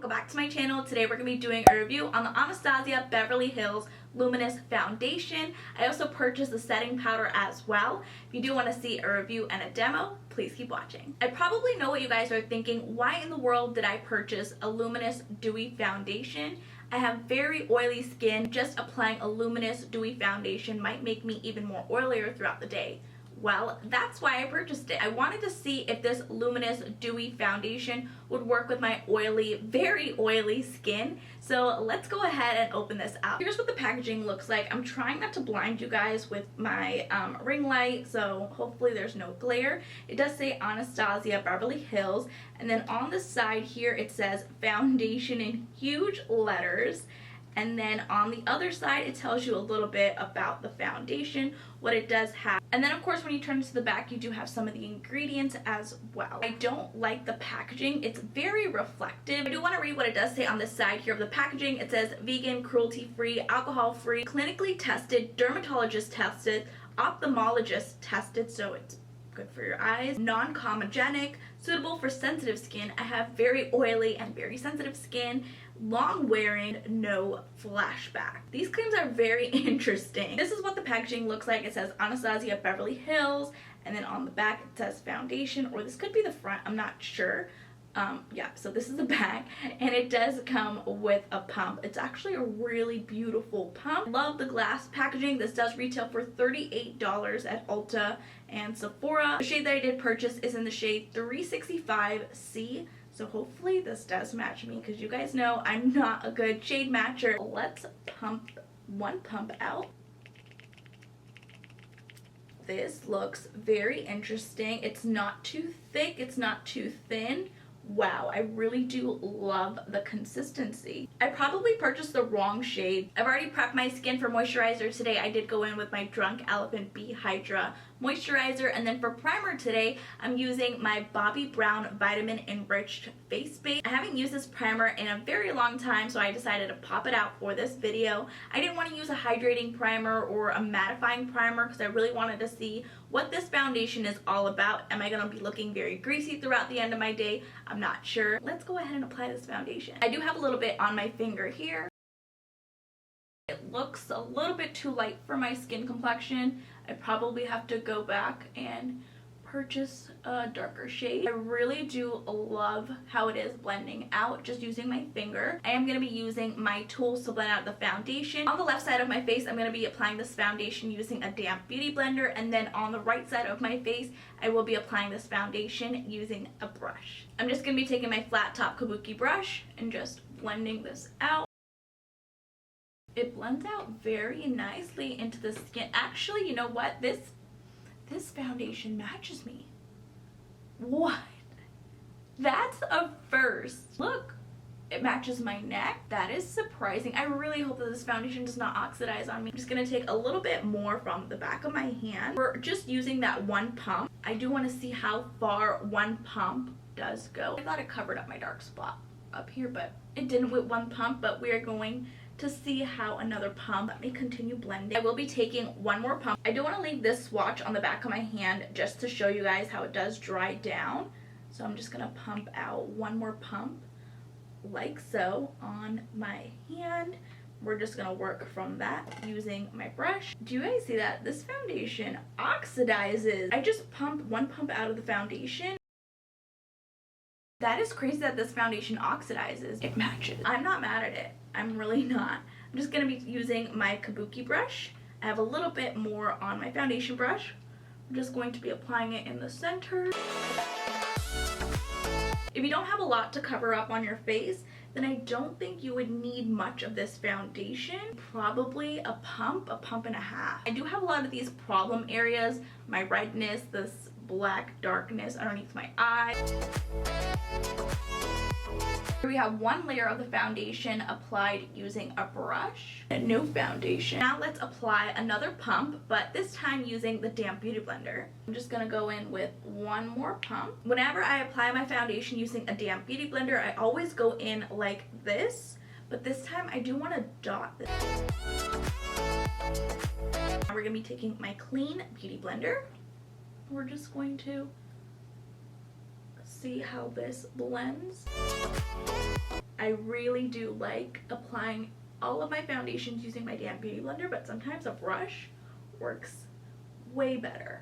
welcome back to my channel. Today we're going to be doing a review on the Anastasia Beverly Hills Luminous Foundation. I also purchased the setting powder as well. If you do want to see a review and a demo, please keep watching. I probably know what you guys are thinking. Why in the world did I purchase a luminous dewy foundation? I have very oily skin. Just applying a luminous dewy foundation might make me even more oilier throughout the day. Well, that's why I purchased it. I wanted to see if this luminous dewy foundation would work with my oily, very oily skin. So let's go ahead and open this out. Here's what the packaging looks like. I'm trying not to blind you guys with my ring light, so hopefully there's no glare. It does say Anastasia Beverly Hills, and then on the side here it says foundation in huge letters. And then on the other side, it tells you a little bit about the foundation, what it does have. And then of course, when you turn to the back, you do have some of the ingredients as well. I don't like the packaging. It's very reflective. I do want to read what it does say on the side here of the packaging. It says vegan, cruelty-free, alcohol-free, clinically tested, dermatologist tested, ophthalmologist tested, so it's good for your eyes, non-comedogenic, suitable for sensitive skin. I have very oily and very sensitive skin, long wearing, no flashback. These claims are very interesting. This is what the packaging looks like. It says Anastasia Beverly Hills, and then on the back it says foundation, or this could be the front, I'm not sure. Yeah, so this is the back, and it does come with a pump. It's actually a really beautiful pump. Love the glass packaging. This does retail for $38 at Ulta and Sephora. The shade that I did purchase is in the shade 365C. So hopefully this does match me, because you guys know I'm not a good shade matcher. Let's pump one pump out. This looks very interesting. It's not too thick, it's not too thin. Wow, I really do love the consistency. I probably purchased the wrong shade. I've already prepped my skin for moisturizer today. I did go in with my Drunk Elephant Bee Hydra moisturizer, and then for primer today, I'm using my Bobbi Brown Vitamin Enriched Face Base. I haven't used this primer in a very long time, so I decided to pop it out for this video. I didn't want to use a hydrating primer or a mattifying primer because I really wanted to see what this foundation is all about. Am I going to be looking very greasy throughout the end of my day? I'm not sure. Let's go ahead and apply this foundation. I do have a little bit on my finger here. It looks a little bit too light for my skin complexion. I probably have to go back and purchase a darker shade. I really do love how it is blending out just using my finger. I am going to be using my tools to blend out the foundation. On the left side of my face, I'm going to be applying this foundation using a damp beauty blender, and then on the right side of my face, I will be applying this foundation using a brush. I'm just going to be taking my flat top kabuki brush and just blending this out. It blends out very nicely into the skin. Actually, you know what? This foundation matches me. What? That's a first. Look, it matches my neck. That is surprising. I really hope that this foundation does not oxidize on me. I'm just gonna take a little bit more from the back of my hand. We're just using that one pump. I do want to see how far one pump does go. I thought it covered up my dark spot up here, but it didn't with one pump. But we are going to see how another pump. Let me continue blending. I will be taking one more pump. I do want to leave this swatch on the back of my hand just to show you guys how it does dry down. So I'm just gonna pump out one more pump like so on my hand. We're just gonna work from that using my brush. Do you guys see that? This foundation oxidizes. I just pumped one pump out of the foundation. That is crazy that this foundation oxidizes. It matches. I'm not mad at it. I'm really not. I'm just going to be using my kabuki brush. I have a little bit more on my foundation brush. I'm just going to be applying it in the center. If you don't have a lot to cover up on your face, then I don't think you would need much of this foundation. Probably a pump and a half. I do have a lot of these problem areas. My redness, this black darkness underneath my eye. Here we have one layer of the foundation applied using a brush. A new foundation. Now let's apply another pump, but this time using the damp beauty blender. I'm just gonna go in with one more pump. Whenever I apply my foundation using a damp beauty blender, I always go in like this, but this time I do want to dot this. Now we're gonna be taking my clean beauty blender. We're just going to see how this blends. I I really do like applying all of my foundations using my damp beauty blender, but sometimes a brush works way better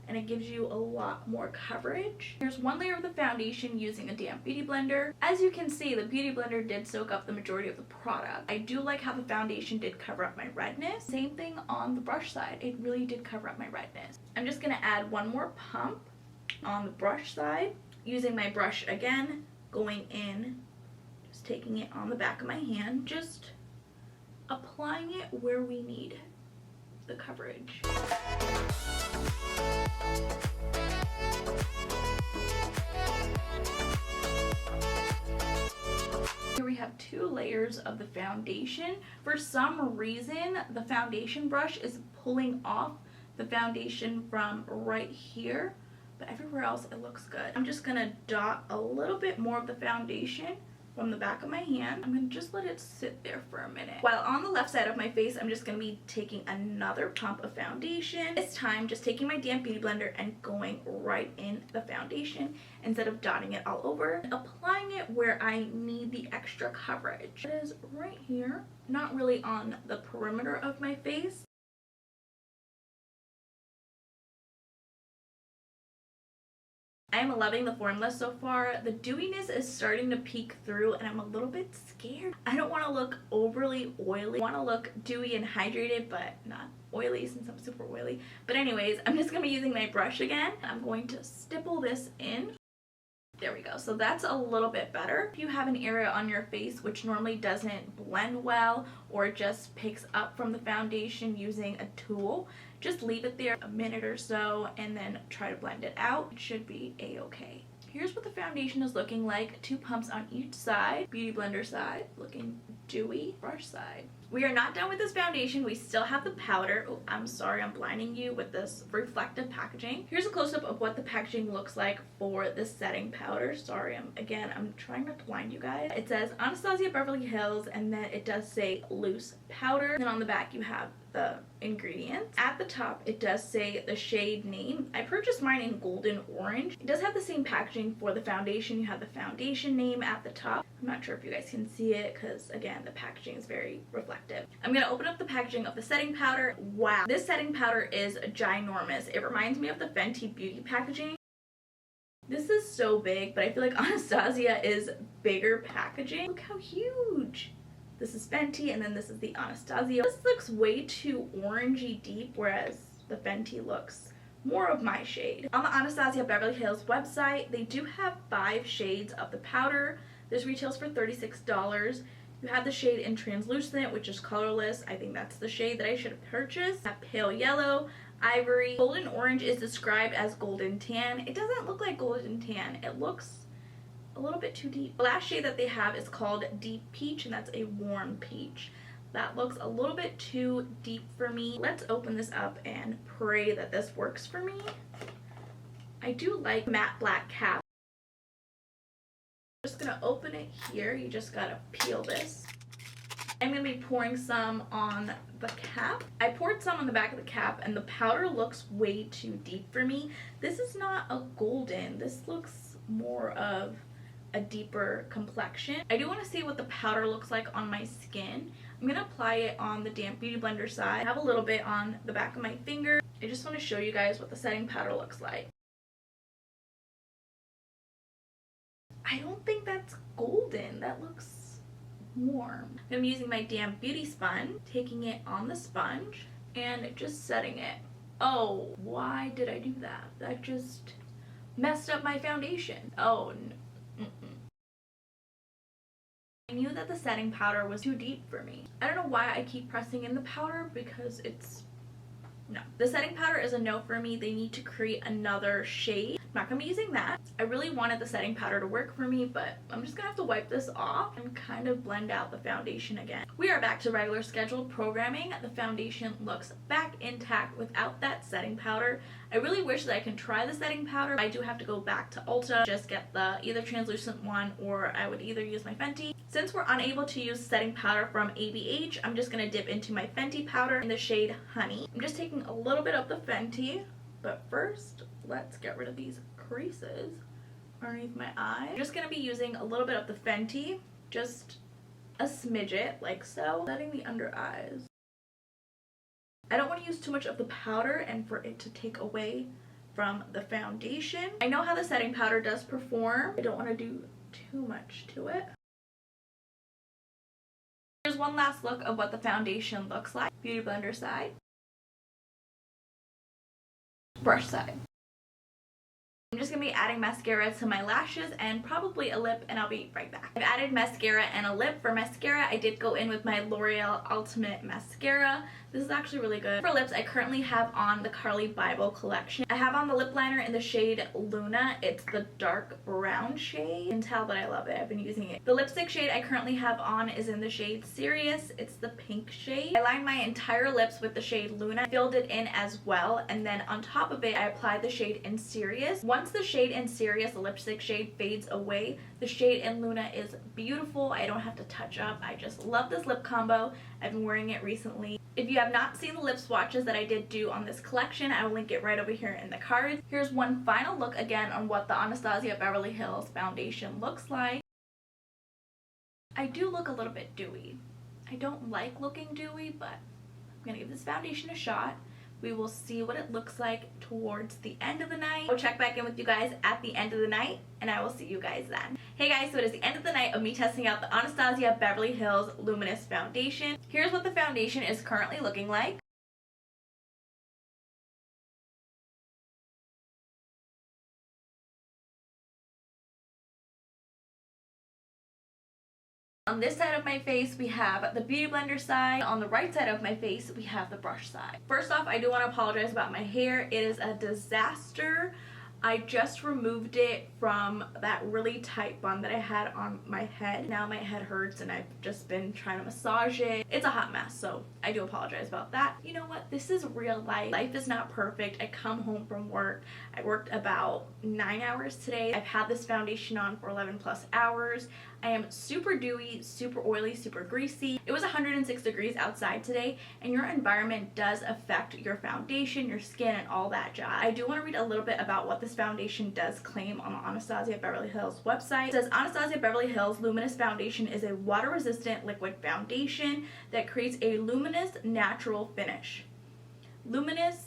and it gives you a lot more coverage. Here's one layer of the foundation using a damp beauty blender. As you can see, the beauty blender did soak up the majority of the product. I do like how the foundation did cover up my redness. Same thing on the brush side, it really did cover up my redness. I'm just gonna add one more pump on the brush side using my brush again, going in, just taking it on the back of my hand, just applying it where we need the coverage. Here we have 2 layers of the foundation. For some reason, the foundation brush is pulling off the foundation from right here, but everywhere else it looks good. I'm just gonna dot a little bit more of the foundation from the back of my hand. I'm gonna just let it sit there for a minute. While on the left side of my face, I'm just gonna be taking another pump of foundation. This time, just taking my damp beauty blender and going right in the foundation instead of dotting it all over. Applying it where I need the extra coverage. It is right here, not really on the perimeter of my face. I am loving the formula so far. The dewiness is starting to peek through and I'm a little bit scared. I don't want to look overly oily. I want to look dewy and hydrated, but not oily since I'm super oily. But anyways, I'm just going to be using my brush again. I'm going to stipple this in. There we go. So that's a little bit better. If you have an area on your face which normally doesn't blend well or just picks up from the foundation using a tool, just leave it there a minute or so and then try to blend it out. It should be a-okay. Here's what the foundation is looking like. 2 pumps on each side. Beauty blender side, looking dewy. Brush side. We are not done with this foundation. We still have the powder. Oh, I'm sorry, I'm blinding you with this reflective packaging. Here's a close-up of what the packaging looks like for the setting powder. Sorry, I'm trying not to blind you guys. It says Anastasia Beverly Hills, and then it does say loose powder. Then on the back you have the ingredients. At the top it does say the shade name. I purchased mine in golden orange. It does have the same packaging for the foundation. You have the foundation name at the top. I'm not sure if you guys can see it because again the packaging is very reflective. I'm gonna open up the packaging of the setting powder. Wow, this setting powder is ginormous. It reminds me of the Fenty Beauty packaging. This is so big, but I feel like Anastasia is bigger packaging. Look how huge. This is Fenty, and then this is the Anastasia. This looks way too orangey deep, whereas the Fenty looks more of my shade. On the Anastasia Beverly Hills website, they do have 5 shades of the powder. This retails for $36. You have the shade in translucent, which is colorless. I think that's the shade that I should have purchased. Have pale yellow, ivory. Golden orange is described as golden tan. It doesn't look like golden tan. It looks a little bit too deep. The last shade that they have is called Deep Peach, and that's a warm peach. That looks a little bit too deep for me. Let's open this up and pray that this works for me. I do like matte black cap. I'm just gonna open it here. You just gotta peel this. I'm gonna be pouring some on the cap. I poured some on the back of the cap and the powder looks way too deep for me. This is not a golden. This looks more of a deeper complexion. I do want to see what the powder looks like on my skin. I'm going to apply it on the damp beauty blender side. I have a little bit on the back of my finger. I just want to show you guys what the setting powder looks like. I don't think that's golden. That looks warm. I'm using my damp beauty sponge, taking it on the sponge and just setting it. Oh, why did I do that? That just messed up my foundation. Oh no. I knew that the setting powder was too deep for me. I don't know why I keep pressing in the powder because it's no. The setting powder is a no for me. They need to create another shade. I'm not gonna be using that. I really wanted the setting powder to work for me, but I'm just gonna have to wipe this off and kind of blend out the foundation again. We are back to regular scheduled programming. The foundation looks back intact without that setting powder. I really wish that I can try the setting powder. I do have to go back to Ulta, just get the either translucent one or I would either use my Fenty. Since we're unable to use setting powder from ABH, I'm just gonna dip into my Fenty powder in the shade Honey. I'm just taking a little bit of the Fenty, but first let's get rid of these creases underneath my eye. I'm just going to be using a little bit of the Fenty, just a smidget, like so, setting the under eyes. I don't want to use too much of the powder and for it to take away from the foundation. I know how the setting powder does perform. I don't want to do too much to it. Here's one last look of what the foundation looks like. Beauty blender side. Brush side. I'm just going to be adding mascara to my lashes and probably a lip, and I'll be right back. I've added mascara and a lip. For mascara, I did go in with my L'Oreal Ultimate Mascara. This is actually really good. For lips, I currently have on the Carly Bible collection. I have on the lip liner in the shade Luna. It's the dark brown shade. You can tell that I love it. I've been using it. The lipstick shade I currently have on is in the shade Serious. It's the pink shade. I lined my entire lips with the shade Luna. I filled it in as well, and then on top of it, I applied the shade in Serious. Once the shade in Serious, the lipstick shade, fades away, the shade in Luna is beautiful. I don't have to touch up. I just love this lip combo. I've been wearing it recently. If you have not seen the lip swatches that I did do on this collection, I will link it right over here in the cards. Here's one final look again on what the Anastasia Beverly Hills foundation looks like. I do look a little bit dewy. I don't like looking dewy, but I'm going to give this foundation a shot. We will see what it looks like towards the end of the night. I'll check back in with you guys at the end of the night, and I will see you guys then. Hey guys, so it is the end of the night of me testing out the Anastasia Beverly Hills Luminous Foundation. Here's what the foundation is currently looking like. On this side of my face, we have the beauty blender side. On the right side of my face, we have the brush side. First off, I do want to apologize about my hair. It is a disaster. I just removed it from that really tight bun that I had on my head. Now my head hurts and I've just been trying to massage it. It's a hot mess, so I do apologize about that. You know what? This is real life. Life is not perfect. I come home from work. I worked about 9 hours today. I've had this foundation on for 11 plus hours. I am super dewy, super oily, super greasy. It was 106 degrees outside today, and your environment does affect your foundation, your skin, and all that jazz. I do want to read a little bit about what this foundation does claim on the Anastasia Beverly Hills website. It says Anastasia Beverly Hills Luminous Foundation is a water-resistant liquid foundation that creates a luminous, natural finish. Luminous,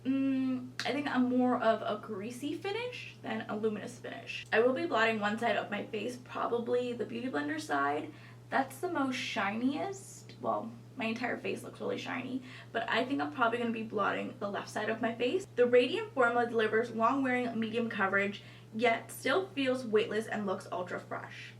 I think I'm more of a greasy finish than a luminous finish. I will be blotting one side of my face, probably the beauty blender side. That's the most shiniest. Well, my entire face looks really shiny, but I think I'm probably going to be blotting the left side of my face. The Radiant formula delivers long-wearing medium coverage, yet still feels weightless and looks ultra fresh.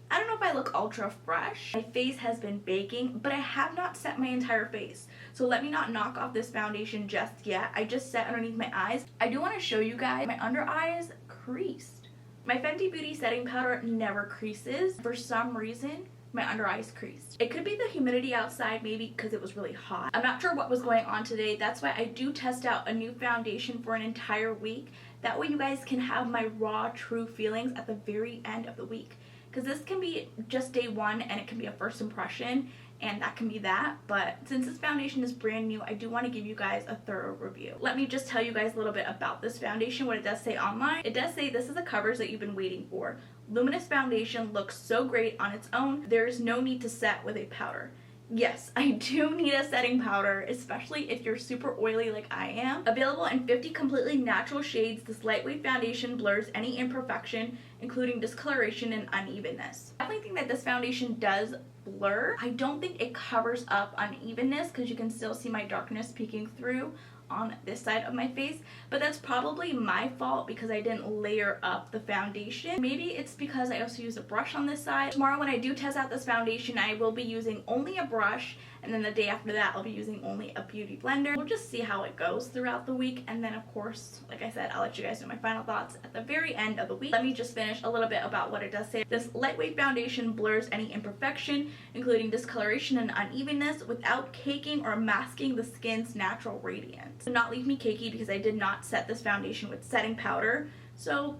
I don't know if I look ultra fresh. My face has been baking, but I have not set my entire face. So let me not knock off this foundation just yet. I just set underneath my eyes. I do want to show you guys my under eyes creased. My Fenty Beauty setting powder never creases. For some reason, my under eyes creased. It could be the humidity outside, maybe because it was really hot. I'm not sure what was going on today. That's why I do test out a new foundation for an entire week. That way you guys can have my raw, true feelings at the very end of the week. Because this can be just day one and it can be a first impression, and that can be that. But since this foundation is brand new, I do want to give you guys a thorough review. Let me just tell you guys a little bit about this foundation, what it does say online. It does say this is the coverage that you've been waiting for. Luminous foundation looks so great on its own. There is no need to set with a powder. Yes, I do need a setting powder, especially if you're super oily like I am. Available in 50 completely natural shades, this lightweight foundation blurs any imperfection, including discoloration and unevenness. I definitely think that this foundation does blur. I don't think it covers up unevenness because you can still see my darkness peeking through on this side of my face, but that's probably my fault because I didn't layer up the foundation. Maybe it's because I also used a brush on this side. Tomorrow when I do test out this foundation, I will be using only a brush, and then the day after that I'll be using only a beauty blender. We'll just see how it goes throughout the week, and then of course, like I said, I'll let you guys know my final thoughts at the very end of the week. Let me just finish a little bit about what it does say. This lightweight foundation blurs any imperfection, including discoloration and unevenness, without caking or masking the skin's natural radiance. Do not leave me cakey because I did not set this foundation with setting powder, so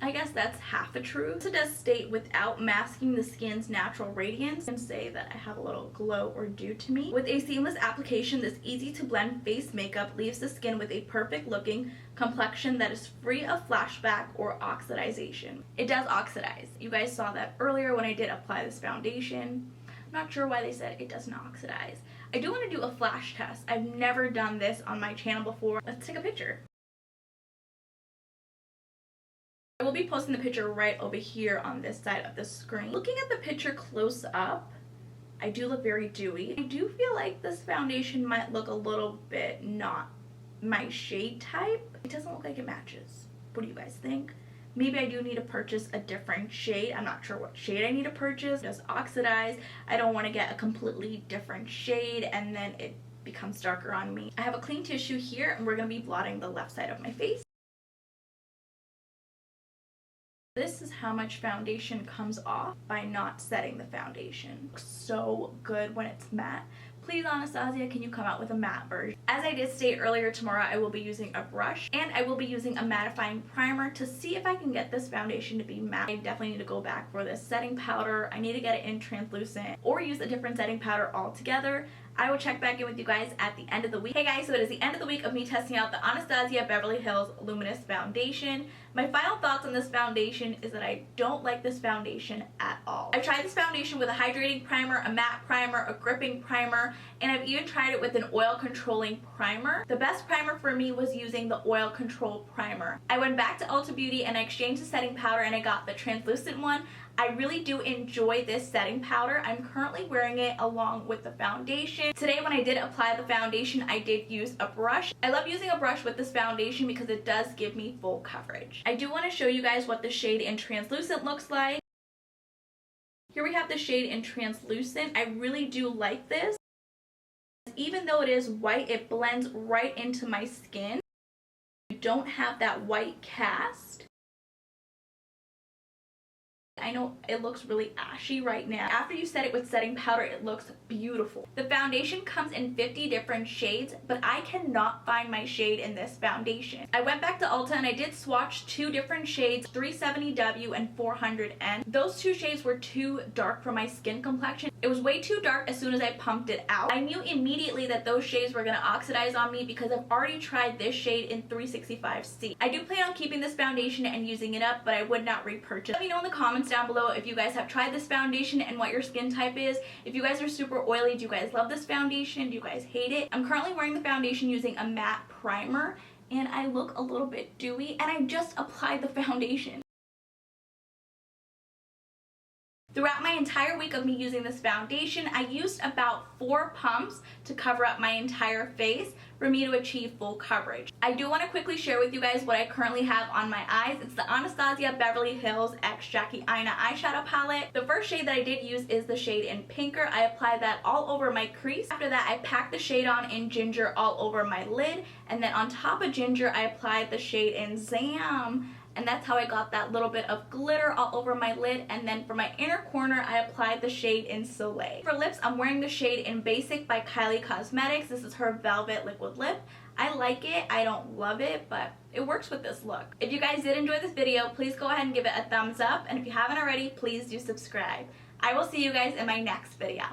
I guess that's half a truth. It does state without masking the skin's natural radiance and say that I have a little glow or dew to me. With a seamless application, this easy to blend face makeup leaves the skin with a perfect looking complexion that is free of flashback or oxidization. It does oxidize. You guys saw that earlier when I did apply this foundation. I'm not sure why they said it doesn't oxidize. I do want to do a flash test. I've never done this on my channel before. Let's take a picture. I will be posting the picture right over here on this side of the screen. Looking at the picture close up, I do look very dewy. I do feel like this foundation might look a little bit not my shade type. It doesn't look like it matches. What do you guys think? Maybe I do need to purchase a different shade. I'm not sure what shade I need to purchase. It does oxidize. I don't want to get a completely different shade and then it becomes darker on me. I have a clean tissue here and we're going to be blotting the left side of my face. This is how much foundation comes off by not setting the foundation. Looks so good when it's matte. Please, Anastasia, can you come out with a matte version? As I did state earlier, tomorrow I will be using a brush and I will be using a mattifying primer to see if I can get this foundation to be matte. I definitely need to go back for this setting powder. I need to get it in translucent or use a different setting powder altogether. I will check back in with you guys at the end of the week. Hey guys, so it is the end of the week of me testing out the Anastasia Beverly Hills Luminous Foundation. My final thoughts on this foundation is that I don't like this foundation at all. I've tried this foundation with a hydrating primer, a matte primer, a gripping primer, and I've even tried it with an oil controlling primer. The best primer for me was using the oil control primer. I went back to Ulta Beauty and I exchanged the setting powder and I got the translucent one. I really do enjoy this setting powder. I'm currently wearing it along with the foundation. Today when I did apply the foundation, I did use a brush. I love using a brush with this foundation because it does give me full coverage. I do want to show you guys what the shade in translucent looks like. Here we have the shade in translucent. I really do like this. Even though it is white, it blends right into my skin. You don't have that white cast. I know it looks really ashy right now. After you set it with setting powder, it looks beautiful. The foundation comes in 50 different shades, but I cannot find my shade in this foundation. I went back to Ulta and I did swatch two different shades, 370W and 400N. Those two shades were too dark for my skin complexion. It was way too dark as soon as I pumped it out. I knew immediately that those shades were gonna oxidize on me because I've already tried this shade in 365C. I do plan on keeping this foundation and using it up, but I would not repurchase. Let me know in the comments down below if you guys have tried this foundation and what your skin type is. If you guys are super oily, do you guys love this foundation? Do you guys hate it? I'm currently wearing the foundation using a matte primer and I look a little bit dewy and I just applied the foundation. Throughout my entire week of me using this foundation, I used about 4 pumps to cover up my entire face for me to achieve full coverage. I do want to quickly share with you guys what I currently have on my eyes. It's the Anastasia Beverly Hills X Jackie Aina eyeshadow palette. The first shade that I did use is the shade in Pinker. I applied that all over my crease. After that, I packed the shade on in Ginger all over my lid. And then on top of Ginger, I applied the shade in Zam. And that's how I got that little bit of glitter all over my lid. And then for my inner corner, I applied the shade in Soleil. For lips, I'm wearing the shade in Basic by Kylie Cosmetics. This is her Velvet Liquid Lip. I like it. I don't love it, but it works with this look. If you guys did enjoy this video, please go ahead and give it a thumbs up. And if you haven't already, please do subscribe. I will see you guys in my next video.